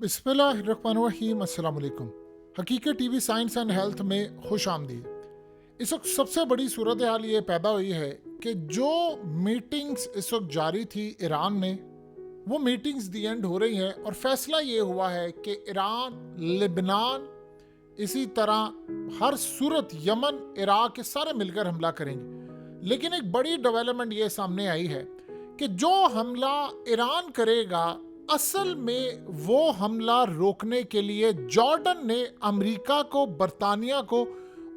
बिस्मिल्लाहिर्रहमानिर्रहीम। अस्सलाम वालेकुम। हकीकत टीवी साइंस एंड हेल्थ में खुश आमदीद। इस वक्त सबसे बड़ी सूरत हाल ये पैदा हुई है कि जो मीटिंग्स इस वक्त जारी थी ईरान में, वो मीटिंग्स दी एंड हो रही हैं और फैसला ये हुआ है कि ईरान, लेबनान, इसी तरह हर सूरत, यमन, इराक, के सारे मिलकर हमला करेंगे। लेकिन एक बड़ी डेवलपमेंट ये सामने आई है कि जो हमला ईरान करेगा, असल में वो हमला रोकने के लिए जॉर्डन ने अमेरिका को, बरतानिया को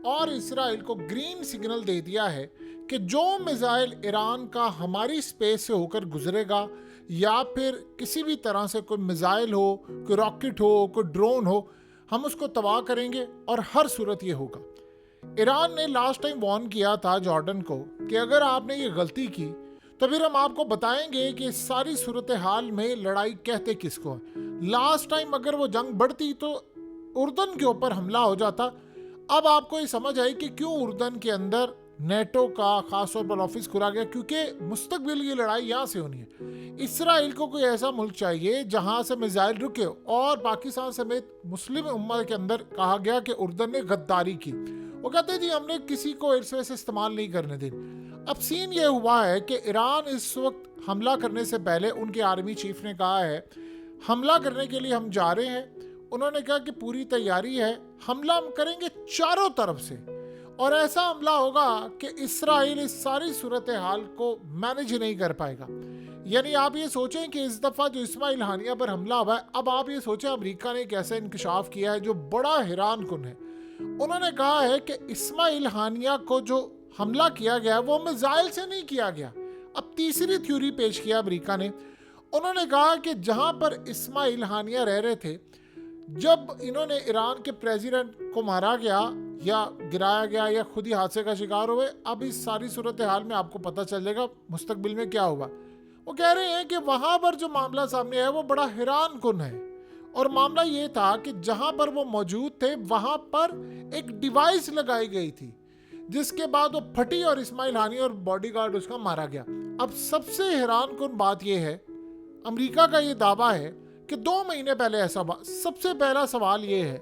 और इसराइल को ग्रीन सिग्नल दे दिया है कि जो मिसाइल ईरान का हमारी स्पेस से होकर गुजरेगा या फिर किसी भी तरह से कोई मिसाइल हो, कोई रॉकेट हो, कोई ड्रोन हो, हम उसको तबाह करेंगे और हर सूरत ये होगा। ईरान ने लास्ट टाइम वार्न किया था जॉर्डन को कि अगर आपने ये गलती की तो फिर हम आपको बताएंगे कि सारी सूरत हाल में लड़ाई कहते किसको है। लास्ट टाइम अगर वो जंग बढ़ती तो उर्दन के ऊपर हमला हो जाता। अब आपको ये समझ आई कि क्यों उर्दन के अंदर नेटो का खास तौर पर ऑफिस खुला गया, क्योंकि मुस्तकबिल की लड़ाई यहाँ से होनी है। इसराइल को कोई ऐसा मुल्क चाहिए जहाँ से मिसाइल रुके, और पाकिस्तान समेत मुस्लिम उम्मा के अंदर कहा गया कि उर्दन ने गद्दारी की। वो कहते जी हमने किसी को एयर स्पेस इस्तेमाल नहीं करने दी। अब सीन ये हुआ है कि ईरान इस वक्त हमला करने से पहले उनके आर्मी चीफ ने कहा है हमला करने के लिए हम जा रहे हैं। उन्होंने कहा कि पूरी तैयारी है, हमला हम करेंगे चारों तरफ से, और ऐसा हमला होगा कि इसराइल इस सारी सूरत हाल को मैनेज नहीं कर पाएगा। यानी आप ये सोचें कि इस दफ़ा जो इस्माइल हानिया पर हमला हुआ है, अब आप ये सोचें अमेरिका ने एक ऐसा इंकशाफ किया है जो बड़ा हैरान कुन है। उन्होंने कहा है कि इस्माइल हानिया को जो हमला किया गया वो मिसाइल से नहीं किया गया। अब तीसरी थ्योरी पेश किया अमेरिका ने। उन्होंने कहा कि जहां पर इस्माइल हानिया रह रहे थे, जब इन्होंने ईरान के प्रेसिडेंट को मारा गया या गिराया गया या खुद ही हादसे का शिकार हुए, अब इस सारी सूरत हाल में आपको पता चलेगा मुस्तकबिल में क्या हुआ। वो कह रहे हैं कि वहां पर जो मामला सामने आया वो बड़ा हैरान कुन है, और मामला ये था कि जहां पर वो मौजूद थे वहां पर एक डिवाइस लगाई गई थी, जिसके बाद वो फटी और इस्माइल हानी और बॉडीगार्ड उसका मारा गया। अब सबसे हैरान कुन बात यह है, अमेरिका का ये दावा है कि 2 महीने पहले ऐसा हुआ। सबसे पहला सवाल ये है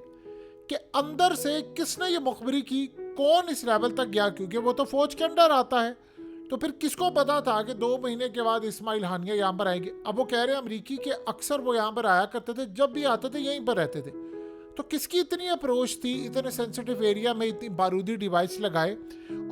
कि अंदर से किसने ये मुखबरी की, कौन इस लेवल तक गया, क्योंकि वो तो फौज के अंडर आता है। तो फिर किसको पता था कि 2 महीने के बाद इस्माइल हानिया यहाँ पर आएंगे। अब वो कह रहे हैं अमरीकी के अक्सर वो यहाँ पर आया करते थे, जब भी आते थे यहीं पर रहते थे। तो किसकी इतनी अप्रोच थी, इतने सेंसिटिव एरिया में इतनी बारूदी डिवाइस लगाए,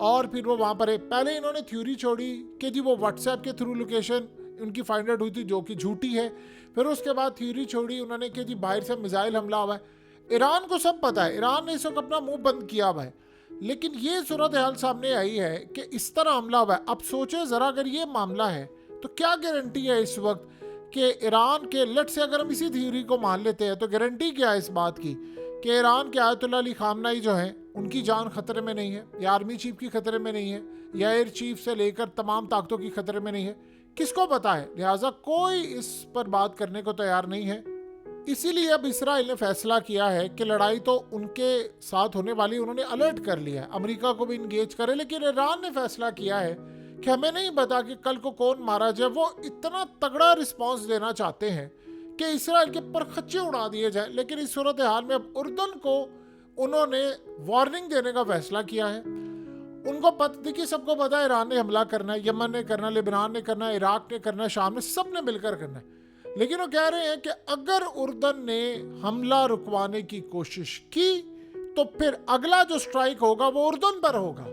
और फिर वो वहाँ पर है। पहले इन्होंने थ्योरी छोड़ी कि जी वो व्हाट्सएप के थ्रू लोकेशन उनकी फाइंड आउट हुई थी, जो कि झूठी है। फिर उसके बाद थ्योरी छोड़ी उन्होंने कि जी बाहर से मिसाइल हमला हुआ है। ईरान को सब पता है, ईरान ने इस वक्त अपना मुंह बंद किया हुआ है, लेकिन ये सूरत हाल सामने आई है कि इस तरह हमला हुआ है। अब सोचे ज़रा, अगर ये मामला है तो क्या गारंटी है इस वक्त कि ईरान के लट से, अगर हम इसी थ्योरी को मान लेते हैं, तो गारंटी क्या है इस बात की कि ईरान के आयतुल्लाह अली खामनाई जो हैं उनकी जान खतरे में नहीं है, या आर्मी चीफ की खतरे में नहीं है, या एयर चीफ से लेकर तमाम ताकतों की खतरे में नहीं है, किसको पता है। लिहाजा कोई इस पर बात करने को तैयार नहीं है। इसीलिए अब इसराइल ने फैसला किया है कि लड़ाई तो उनके साथ होने वाली, उन्होंने अलर्ट कर लिया है, अमेरिका को भी इंगेज करे। लेकिन ईरान ने फैसला किया है कि हमें नहीं पता कि कल को कौन मारा जाए। वो इतना तगड़ा रिस्पांस देना चाहते हैं कि इसराइल के परखच्चे उड़ा दिए जाए। लेकिन इस सूरत हाल में अब उर्दन को उन्होंने वार्निंग देने का फैसला किया है। उनको पता, देखिए सबको पता है ईरान ने हमला करना है, यमन ने करना है, लेबनान ने करना है, इराक ने करना है, शाम ने, सब ने मिलकर करना है। लेकिन वो कह रहे हैं कि अगर उर्दन ने हमला रुकवाने की कोशिश की तो फिर अगला जो स्ट्राइक होगा वो उर्दन पर होगा।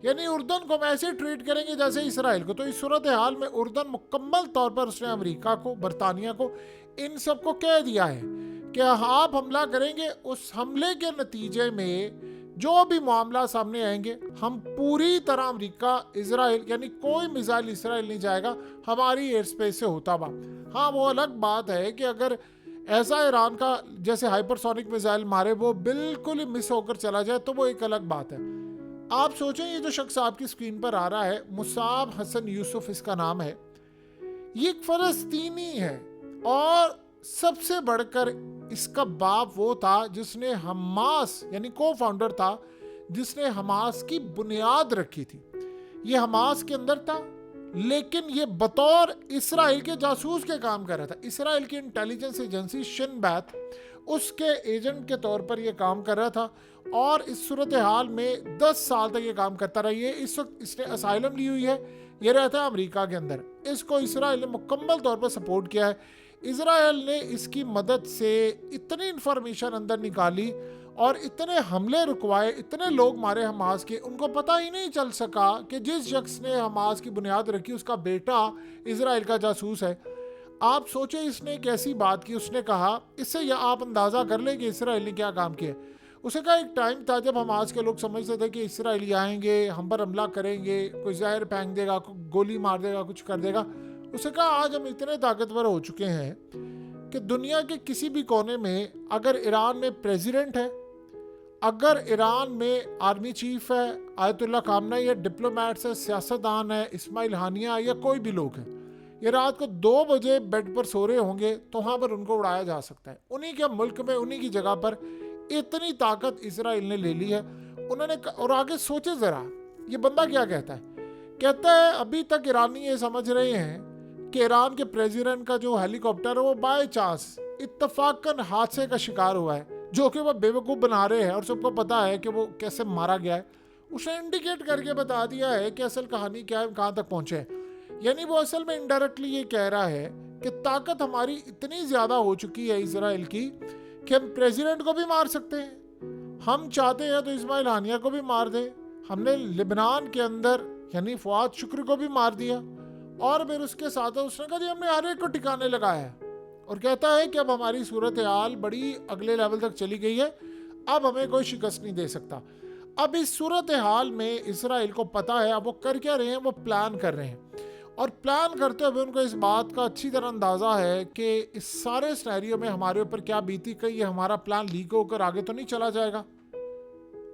यानी उर्दन को हम ऐसे ट्रीट करेंगे जैसे इसराइल को। तो इस सूरत हाल में उर्दन मुकम्मल तौर पर उसने अमेरिका को, बरतानिया को, इन सब को कह दिया है कि आप हमला करेंगे, उस हमले के नतीजे में जो भी मामला सामने आएंगे, हम पूरी तरह अमेरिका, इजराइल, यानी कोई मिसाइल इसराइल नहीं जाएगा हमारी एयर स्पेस से होता हुआ। हाँ, वो अलग बात है कि अगर ऐसा ईरान का जैसे हाइपरसोनिक मिसाइल मारे, वो बिल्कुल ही मिस होकर चला जाए, तो वो एक अलग बात है। आप सोचें, ये जो शख्स आपकी स्क्रीन पर आ रहा है, मुसाब हसन यूसुफ इसका नाम है। ये एक फलस्तीनी है, और सबसे बढ़कर इसका बाप वो था जिसने हमास, यानी को फाउंडर था, जिसने हमास की बुनियाद रखी थी। ये हमास के अंदर था, लेकिन ये बतौर इसराइल के जासूस के काम कर रहा था। इसराइल की इंटेलिजेंस एजेंसी शिन बैत उसके एजेंट के तौर पर ये काम कर रहा था और इस सूरत हाल में 10 साल तक ये काम करता रहा। ये इस वक्त इसने असाइलम ली हुई है, ये रहता है अमेरिका के अंदर। इसको इसराइल ने मुकम्मल तौर पर सपोर्ट किया है। इसराइल ने इसकी मदद से इतनी इंफॉर्मेशन अंदर निकाली और इतने हमले रुकवाए, इतने लोग मारे हमास के, उनको पता ही नहीं चल सका कि जिस शख्स ने हमास की बुनियाद रखी उसका बेटा इसराइल का जासूस है। आप सोचे इसने एक ऐसी बात की, उसने कहा, इससे यह आप अंदाज़ा कर लें कि इसराइल ने क्या काम किया। उसे कहा एक टाइम था जब हमास के लोग समझते थे कि इसराइली आएंगे, हम पर हमला करेंगे, कोई जहर फेंक देगा, गोली मार देगा, कुछ कर देगा। उसे कहा आज हम इतने ताकतवर हो चुके हैं कि दुनिया के किसी भी कोने में अगर ईरान में प्रेसिडेंट है, अगर ईरान में आर्मी चीफ है, आयतुल्ला खामनेई है, डिप्लोमेट्स है, सियासतदान है, इस्माइल हानिया या कोई भी लोग हैं, ये रात को 2 बजे बेड पर सो रहे होंगे तो वहाँ पर उनको उड़ाया जा सकता है। उन्हीं के मुल्क में, उन्हीं की जगह पर इतनी ताकत इसराइल ने ले ली है। उन्होंने और आगे सोचे ज़रा, ये बंदा क्या कहता है। कहता है अभी तक ईरानी ये समझ रहे हैं कि ईरान के प्रेसिडेंट का जो हेलीकॉप्टर है वो बाय चांस इत्तफाकन हादसे का शिकार हुआ है, जो कि वो बेवकूफ़ बना रहे हैं और सबको पता है कि वो कैसे मारा गया है। उसने इंडिकेट करके बता दिया है कि असल कहानी क्या है, कहाँ तक पहुँचे हैं। यानी वो असल में इनडायरेक्टली ये कह रहा है कि ताकत हमारी इतनी ज़्यादा हो चुकी है इसराइल की कि हम प्रेसिडेंट को भी मार सकते हैं, हम चाहते हैं तो इस्माइल हानिया को भी मार दें। हमने लिबनान के अंदर यानी फवाद शुक्र को भी मार दिया और फिर उसके साथ उसने कहा जी हमने हर एक को ठिकाने लगाया है। और कहता है कि अब हमारी सूरत हाल बड़ी अगले लेवल तक चली गई है, अब हमें कोई शिकस्त नहीं दे सकता। अब इस सूरत हाल में इसराइल को पता है अब वो कर क्या रहे हैं, वो प्लान कर रहे हैं और प्लान करते हुए उनको इस बात का अच्छी तरह अंदाज़ा है कि इस सारे सिनेरियो में हमारे ऊपर क्या बीती, कहीं ये हमारा प्लान लीक होकर आगे तो नहीं चला जाएगा।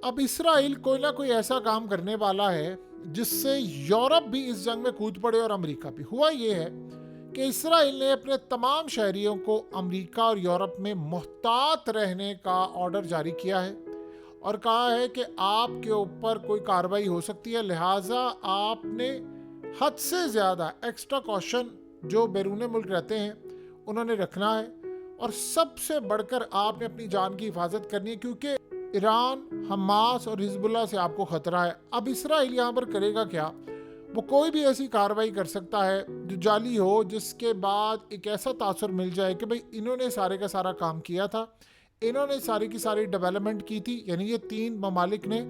अब इसराइल कोई ना कोई ऐसा काम करने वाला है जिससे यूरोप भी इस जंग में कूद पड़े और अमेरिका भी। हुआ ये है कि इसराइल ने अपने तमाम शहरियों को अमेरिका और यूरोप में मुहतात रहने का ऑर्डर जारी किया है और कहा है कि आपके ऊपर कोई कार्रवाई हो सकती है, लिहाजा आपने हद से ज़्यादा एक्स्ट्रा कॉशन जो बैरून मुल्क रहते हैं उन्होंने रखना है और सबसे बढ़कर आपने अपनी जान की हिफाजत करनी है, क्योंकि ईरान, हमास और हिजबुल्लाह से आपको ख़तरा है। अब इसराइल यहाँ पर करेगा क्या, वो कोई भी ऐसी कार्रवाई कर सकता है जो जाली हो, जिसके बाद एक ऐसा तासुर मिल जाए कि भाई इन्होंने सारे का सारा काम किया था, इन्होंने सारी की सारी डेवलपमेंट की थी, यानी ये 3 ममालिक ने,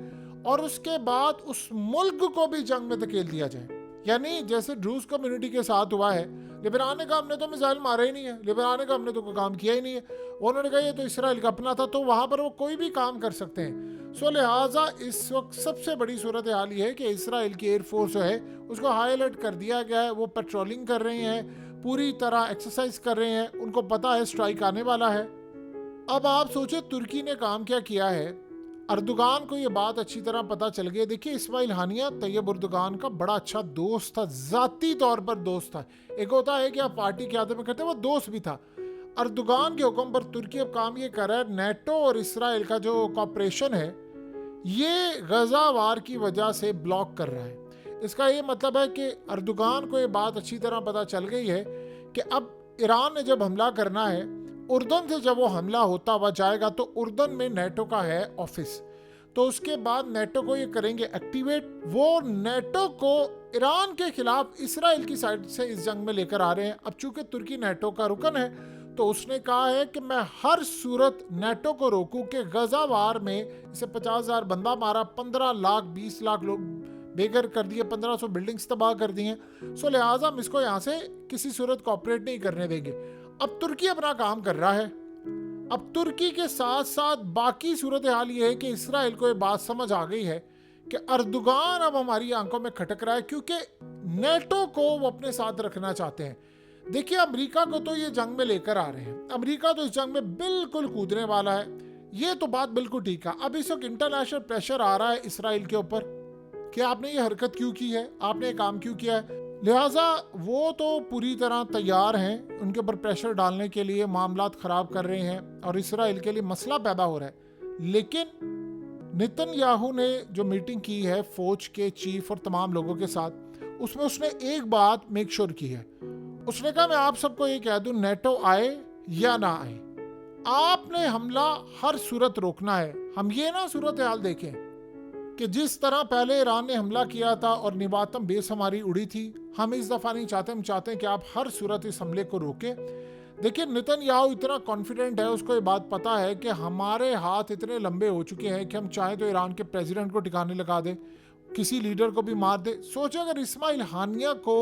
और उसके बाद उस मुल्क को भी जंग में धकेल दिया जाए। यानी जैसे रूस कम्युनिटी के साथ हुआ है, लिबनान ने कहा हमने तो मिसाइल मारा ही नहीं है, लिबनान ने कहा हमने तो कोई काम किया ही नहीं है, उन्होंने कहा ये तो इसराइल का अपना था, तो वहाँ पर वो कोई भी काम कर सकते हैं। सो लिहाजा इस वक्त सबसे बड़ी सूरत हाल ये है कि इसराइल की एयरफोर्स जो है उसको हाई अलर्ट कर दिया गया है। वो पेट्रोलिंग कर रहे हैं, पूरी तरह एक्सरसाइज कर रहे हैं, उनको पता है स्ट्राइक आने वाला है। अब आप सोचे तुर्की ने काम क्या किया है। अर्दुगान को ये बात अच्छी तरह पता चल गई। देखिए इस्माइल हानिया तैयब अर्दुगान का बड़ा अच्छा दोस्त था, ज़ाती तौर पर दोस्त था। एक होता है कि आप पार्टी के आदमी करते हैं, वो दोस्त भी था। अर्दुगान के हुक्म पर तुर्की अब काम ये कर रहा है, नेटो और इसराइल का जो कॉपरेशन है ये गजा वार की वजह से ब्लॉक कर रहा है। इसका ये मतलब है कि अर्दुगान को ये बात अच्छी तरह पता चल गई है कि अब ईरान ने जब हमला करना है, उर्दन से जब वो हमला होता हुआ जाएगा तो उर्दन में नेटो का है ऑफिस, तो उसके बाद नेटो को ये करेंगे एक्टिवेट। वो नेटो को ईरान के खिलाफ इसराइल की साइड से इस जंग में लेकर आ रहे हैं। अब चूंकि तुर्की नेटो का रुकन है तो उसने कहा है कि मैं हर सूरत नेटो को रोकूं कि गजा वार में इसे 50,000 बंदा मारा, 15 लाख 20 लाख लोग बेघर कर दिए, 1500 बिल्डिंग्स तबाह कर दी हैं। सो लिहाजा हम इसको यहाँ से किसी सूरत कॉपरेट नहीं करने देंगे। अब तुर्की अपना काम कर रहा है। अब तुर्की के साथ साथ बाकी सूरत हाल ये है कि इसराइल को ये बात समझ आ गई है कि अर्दुगान अब हमारी आंखों में खटक रहा है, क्योंकि नेटो को वो अपने साथ रखना चाहते हैं। देखिए अमेरिका को तो ये जंग में लेकर आ रहे हैं, अमेरिका तो इस जंग में बिल्कुल कूदने वाला है, ये तो बात बिल्कुल ठीक है। अब इस वक्त इंटरनेशनल प्रेशर आ रहा है इसराइल के ऊपर कि आपने ये हरकत क्यों की है, आपने ये काम क्यों किया है। लिहाजा वो तो पूरी तरह तैयार हैं उनके ऊपर प्रेशर डालने के लिए, मामलात ख़राब कर रहे हैं और इसराइल के लिए मसला पैदा हो रहा है। लेकिन नेतन्याहू ने जो मीटिंग की है फौज के चीफ और तमाम लोगों के साथ, उसमें उसने एक बात मेक श्योर की है। उसने कहा मैं आप सबको ये कह दूं, नेटो आए या ना आए, आपने हमला हर सूरत रोकना है। हम ये ना सूरत हाल देखें कि जिस तरह पहले ईरान ने हमला किया था और निवातम बेस हमारी उड़ी थी, हम इस दफा नहीं चाहते। हम चाहते हैं कि आप हर सूरत इस हमले को रोकें। देखिए नेतन्याहू इतना कॉन्फिडेंट है, उसको ये बात पता है कि हमारे हाथ इतने लंबे हो चुके हैं कि हम चाहें तो ईरान के प्रेसिडेंट को ठिकाने लगा दे, किसी लीडर को भी मार दे। सोचो अगर इस्माइल हानिया को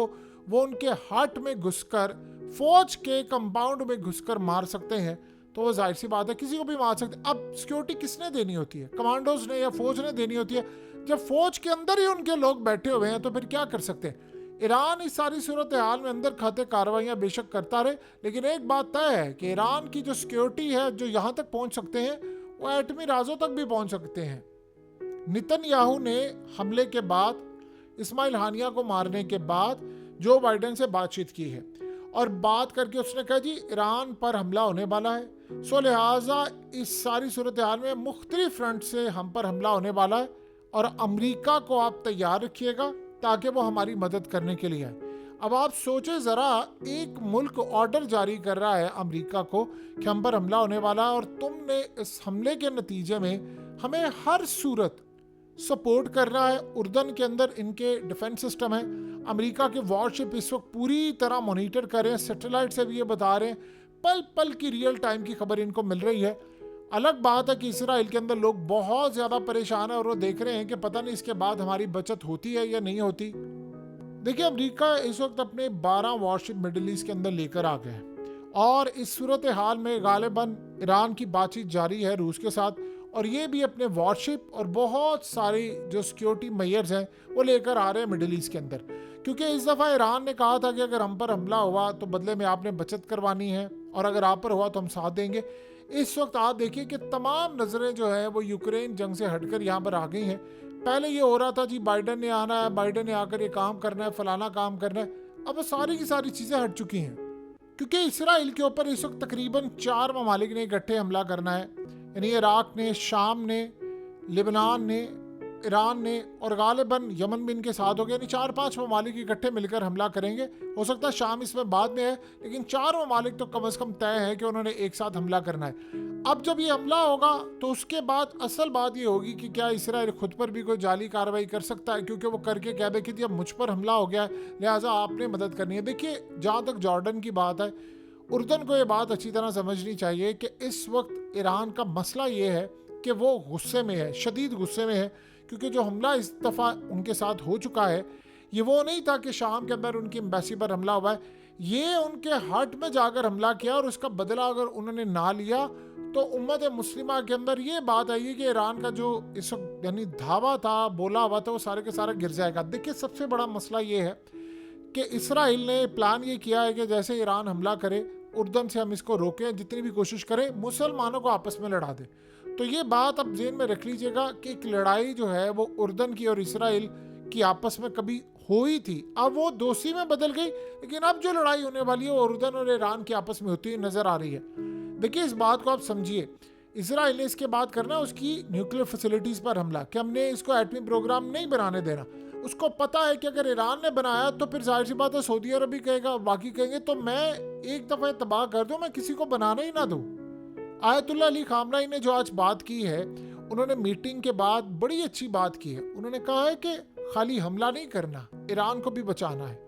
वो उनके हार्ट में घुसकर, फौज के कंपाउंड में घुसकर मार सकते हैं, तो वो जाहिर सी बात है किसी को भी मार सकते। अब सिक्योरिटी किसने देनी होती है? कमांडोज ने या फौज ने देनी होती है? जब फौज के अंदर ही उनके लोग बैठे हुए हैं तो फिर क्या कर सकते हैं? ईरान इस सारी सूरत हाल में अंदर खाते कार्रवाइयां बेशक करता रहे, लेकिन एक बात तय है कि ईरान की जो सिक्योरिटी है, जो यहां तक पहुंच सकते हैं, वो एटमी राजों तक भी पहुंच सकते हैं। नेतन्याहू ने हमले के बाद, इस्माइल हानिया को मारने के बाद जो बाइडेन से बातचीत की है और बात करके उसने कहा जी ईरान पर हमला होने वाला है, सो लिहाजा इस सारी सूरत हाल में मुख्तलिफ फ्रंट से हम पर हमला होने वाला है और अमेरिका को आप तैयार रखिएगा ताकि वो हमारी मदद करने के लिए आए। अब आप सोचे ज़रा, एक मुल्क ऑर्डर जारी कर रहा है अमेरिका को कि हम पर हमला होने वाला है और तुमने इस हमले के नतीजे में हमें हर सूरत सपोर्ट करना है। उर्दन के अंदर इनके डिफेंस सिस्टम है, अमेरिका के वॉरशिप इस वक्त पूरी तरह मॉनिटर कर रहे हैं, सैटेलाइट से भी ये बता रहे हैं, पल पल की रियल टाइम की खबर इनको मिल रही है। अलग बात है कि इसराइल के अंदर लोग बहुत ज़्यादा परेशान हैं और वो देख रहे हैं कि पता नहीं इसके बाद हमारी बचत होती है या नहीं होती। देखिए अमेरिका इस वक्त अपने 12 वॉरशिप मिडिल ईस्ट के अंदर लेकर आ गए हैं और इस सूरत हाल में गालिबन ईरान की बातचीत जारी है रूस के साथ, और ये भी अपने वॉरशिप और बहुत सारी जो सिक्योरिटी मेयर्स हैं वो लेकर आ रहे हैं मिडिल ईस्ट के अंदर, क्योंकि इस दफ़ा ईरान ने कहा था कि अगर हम पर हमला हुआ तो बदले में आपने बचत करवानी है और अगर आप पर हुआ तो हम साथ देंगे। इस वक्त आप देखिए कि तमाम नज़रें जो है वो यूक्रेन जंग से हटकर यहाँ पर आ गई हैं। पहले ये हो रहा था जी बाइडेन ने आना है, बाइडेन ने आकर ये काम करना है, फलाना काम करना है, अब वो सारी की सारी चीज़ें हट चुकी हैं, क्योंकि इसराइल के ऊपर इस वक्त तकरीबन 4 ममालिक ने इकट्ठे हमला करना है, यानी इराक ने, शाम ने, लेबनान ने, ईरान ने और गालिबन यमन भी इनके साथ हो गए, यानी 4-5 ममालिक इकट्ठे मिलकर हमला करेंगे। हो सकता है शाम इसमें बाद में है, लेकिन 4 ममालिक तो कम से कम तय है कि उन्होंने एक साथ हमला करना है। अब जब ये हमला होगा तो उसके बाद असल बात ये होगी कि क्या इसराइल खुद पर भी कोई जाली कार्रवाई कर सकता है, क्योंकि वो करके कह दे कि अब मुझ पर हमला हो गया लिहाजा आपने मदद करनी है। देखिए जहाँ तक जॉर्डन की बात है, उर्दन को ये बात अच्छी तरह समझनी चाहिए कि इस वक्त ईरान का मसला ये है कि वो गुस्से में है, शदीद गुस्से में है, क्योंकि जो हमला इस दफ़ा उनके साथ हो चुका है ये वो नहीं था कि शाम के अंदर उनकी एम्बेसी पर हमला हुआ है, ये उनके हार्ट में जाकर हमला किया और उसका बदला अगर उन्होंने ना लिया तो उम्मत मुस्लिमा के अंदर ये बात आई कि ईरान का जो इस वक्त यानी धावा था, बोला हुआ था, वो सारे के सारा गिर जाएगा। देखिए सबसे बड़ा मसला ये है कि इसराइल ने प्लान ये किया है कि जैसे ईरान हमला करे उर्दन से हम इसको रोकें, जितनी भी कोशिश करें मुसलमानों को आपस में लड़ा दें। तो ये बात अब जेन में रख लीजिएगा कि एक लड़ाई जो है वो उर्दन की और इसराइल की आपस में कभी हुई थी, अब वो दोस्ती में बदल गई, लेकिन अब जो लड़ाई होने वाली है वो उर्दन और ईरान की आपस में होती हुई नजर आ रही है। देखिए इस बात को आप समझिए, इसराइल ने इसके बाद करना उसकी न्यूक्लियर फैसिलिटीज पर हमला कि हमने इसको एटमी प्रोग्राम नहीं बनाने देना। उसको पता है कि अगर ईरान ने बनाया तो फिर जाहिर सी बात है सऊदी अरब भी कहेगा, बाकी कहेंगे तो मैं एक दफ़ा तबाह कर दूं, मैं किसी को बनाना ही ना दूं। आयतुल्लाह अली खामनाई ने जो आज बात की है, उन्होंने मीटिंग के बाद बड़ी अच्छी बात की है। उन्होंने कहा है कि खाली हमला नहीं करना, ईरान को भी बचाना है।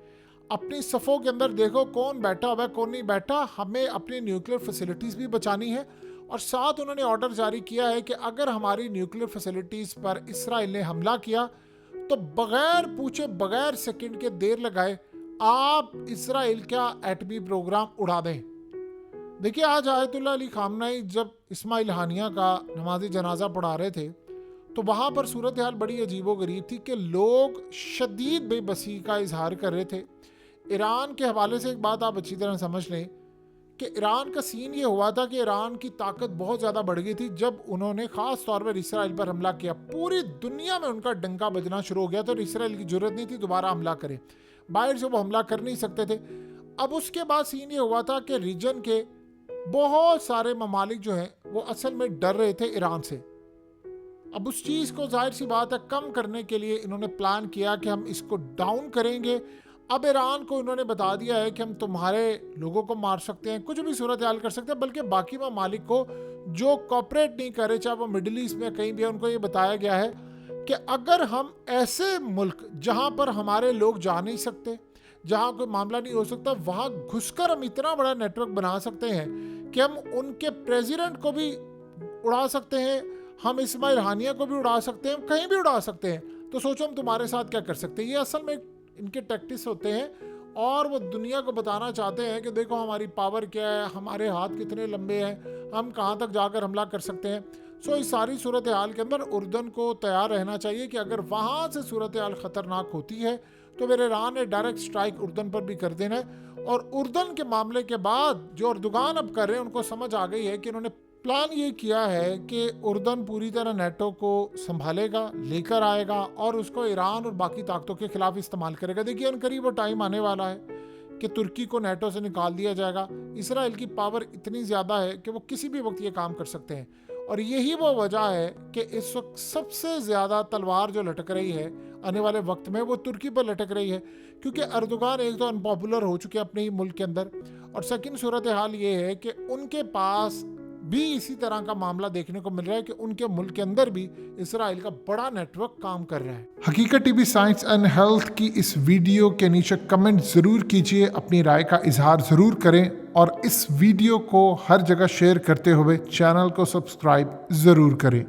अपनी सफ़ों के अंदर देखो कौन बैठा हुआ है कौन नहीं बैठा, हमें अपनी न्यूक्लियर फैसिलिटीज़ भी बचानी है। और साथ उन्होंने ऑर्डर जारी किया है कि अगर हमारी न्यूक्लियर फैसिलिटीज़ पर इसराइल ने हमला किया तो बगैर पूछे बगैर सेकंड के देर लगाए आप इसराइल का एटमी प्रोग्राम उड़ा दें। देखिए आज आयतुल्लाह अली खामनाई जब इस्माइल हानिया का नमाज़ी जनाजा पढ़ा रहे थे तो वहाँ पर सूरत हाल बड़ी अजीबो गरीब थी कि लोग शदीद बेबसी का इजहार कर रहे थे। ईरान के हवाले से एक बात आप अच्छी तरह समझ लें कि ईरान का सीन ये हुआ था कि ईरान की ताकत बहुत ज़्यादा बढ़ गई थी जब उन्होंने ख़ास तौर पर इसराइल पर हमला किया। पूरी दुनिया में उनका डंका बजना शुरू हो गया तो इसराइल की ज़रूरत नहीं थी दोबारा हमला करें, बाहर से वो हमला कर नहीं सकते थे। अब उसके बाद सीन ये हुआ था कि रीजन के बहुत सारे ममालिक जो हैं वो असल में डर रहे थे ईरान से। अब उस चीज़ को जाहिर सी बात है कम करने के लिए इन्होंने प्लान किया कि हम इसको डाउन करेंगे। अब ईरान को इन्होंने बता दिया है कि हम तुम्हारे लोगों को मार सकते हैं, कुछ भी सूरत हाल कर सकते हैं, बल्कि बाकी ममालिक को जो कॉपरेट नहीं करे, चाहे वो मिडिल ईस्ट में कहीं भी है, उनको ये बताया गया है कि अगर हम ऐसे मुल्क जहाँ पर हमारे लोग जा नहीं सकते, जहाँ कोई मामला नहीं हो सकता, वहाँ घुसकर हम इतना बड़ा नेटवर्क बना सकते हैं कि हम उनके प्रेसिडेंट को भी उड़ा सकते हैं, हम इस्माइल हानिया को भी उड़ा सकते हैं, हम कहीं भी उड़ा सकते हैं। तो सोचो हम तुम्हारे साथ क्या कर सकते हैं। ये असल में इनके टैक्टिक्स होते हैं और वो दुनिया को बताना चाहते हैं कि देखो हमारी पावर क्या है, हमारे हाथ कितने लंबे हैं, हम कहाँ तक जाकर हमला कर सकते हैं। सो इस सारी सूरत हाल के अंदर उर्दन को तैयार रहना चाहिए कि अगर वहाँ से सूरत हाल ख़तरनाक होती है तो फिर ईरान ने डायरेक्ट स्ट्राइक उर्दन पर भी कर देना है। और उर्दन के मामले के बाद जो अर्दोगान अब कर रहे हैं, उनको समझ आ गई है कि इन्होंने प्लान ये किया है कि उर्दन पूरी तरह नेटो को संभालेगा, लेकर आएगा और उसको ईरान और बाकी ताकतों के खिलाफ इस्तेमाल करेगा। देखिए अनकरीब वो टाइम आने वाला है कि तुर्की को नेटो से निकाल दिया जाएगा। इसराइल की पावर इतनी ज़्यादा है कि वो किसी भी वक्त ये काम कर सकते हैं। और यही वो वजह है कि इस वक्त सबसे ज़्यादा तलवार जो लटक रही है आने वाले वक्त में, वो तुर्की पर लटक रही है, क्योंकि अर्दोगान एक तो अनपॉपुलर हो चुके हैं अपने ही मुल्क के अंदर, और सेकंड सूरत हाल ये है कि उनके पास भी इसी तरह का मामला देखने को मिल रहा है कि उनके मुल्क के अंदर भी इसराइल का बड़ा नेटवर्क काम कर रहा है। हकीकत टीवी साइंस एंड हेल्थ की इस वीडियो के नीचे कमेंट ज़रूर कीजिए, अपनी राय का इजहार ज़रूर करें और इस वीडियो को हर जगह शेयर करते हुए चैनल को सब्सक्राइब ज़रूर करें।